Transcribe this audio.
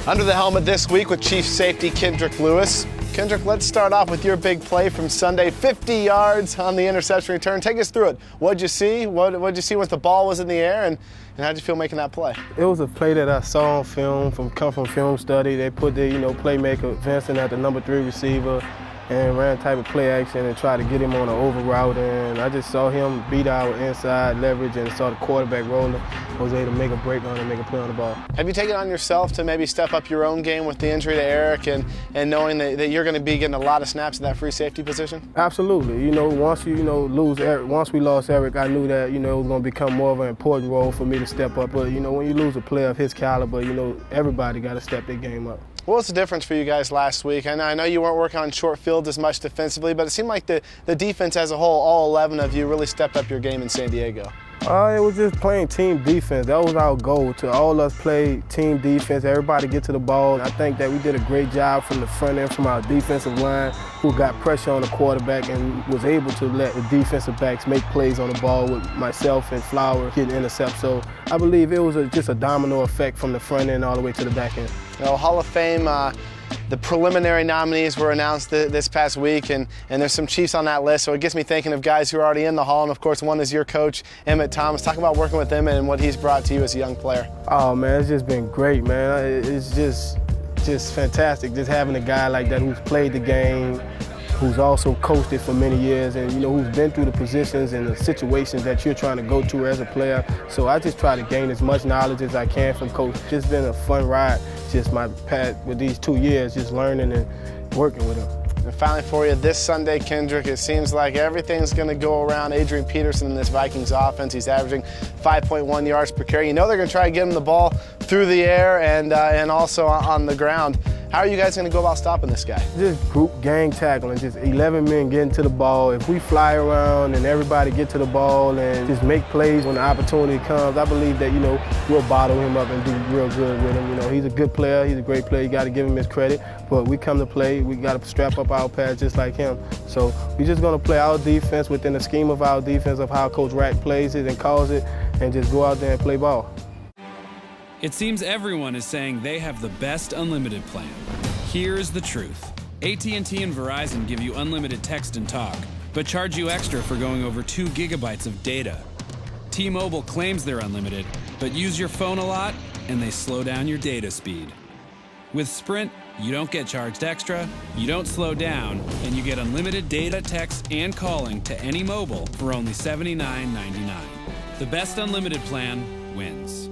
Under the helmet this week with Chief Safety Kendrick Lewis. Kendrick, let's start off with your big play from Sunday, 50 yards on the interception return. Take us through it. What'd you see? What'd you see once the ball was in the air, and how'd you feel making that play? It was a play that I saw on film, come from film study. They put the playmaker Vincent at the number 3 receiver and ran type of play action and tried to get him on an over route, and I just saw him beat our inside leverage and saw the quarterback rolling. I was able to make a break on it and make a play on the ball. Have you taken it on yourself to maybe step up your own game with the injury to Eric and knowing that you're going to be getting a lot of snaps in that free safety position? Absolutely. Once lose Eric, once we lost Eric, I knew that it was going to become more of an important role for me to step up. But when you lose a player of his caliber, everybody got to step their game up. What was the difference for you guys last week? I know you weren't working on short fields as much defensively, but it seemed like the defense as a whole, all 11 of you, really stepped up your game in San Diego. It was just playing team defense. That was our goal, to all us play team defense, everybody get to the ball. I think that we did a great job from the front end, from our defensive line, who got pressure on the quarterback and was able to let the defensive backs make plays on the ball with myself and Flower getting intercepts. So I believe it was just a domino effect from the front end all the way to the back end. Hall of Fame, the preliminary nominees were announced this past week, and there's some Chiefs on that list, so it gets me thinking of guys who are already in the Hall, and of course one is your coach, Emmett Thomas. Talk about working with him and what he's brought to you as a young player. Oh man, it's just been great, man. It's just fantastic, just having a guy like that who's played the game, who's also coached it for many years, and who's been through the positions and the situations that you're trying to go to as a player. So I just try to gain as much knowledge as I can from Coach. It's just been a fun ride, just my path with these 2 years, just learning and working with him. And finally for you, this Sunday, Kendrick, it seems like everything's going to go around Adrian Peterson in this Vikings offense. He's averaging 5.1 yards per carry. They're going to try to get him the ball through the air and also on the ground. How are you guys going to go about stopping this guy? Just group gang tackling, just 11 men getting to the ball. If we fly around and everybody get to the ball and just make plays when the opportunity comes, I believe that, we'll bottle him up and do real good with him. He's a good player, he's a great player, you got to give him his credit. But we come to play, we got to strap up our pads just like him. So we're just going to play our defense within the scheme of our defense, of how Coach Rack plays it and calls it, and just go out there and play ball. It seems everyone is saying they have the best unlimited plan. Here's the truth. AT&T and Verizon give you unlimited text and talk, but charge you extra for going over 2 gigabytes of data. T-Mobile claims they're unlimited, but use your phone a lot, and they slow down your data speed. With Sprint, you don't get charged extra, you don't slow down, and you get unlimited data, text, and calling to any mobile for only $79.99. The best unlimited plan wins.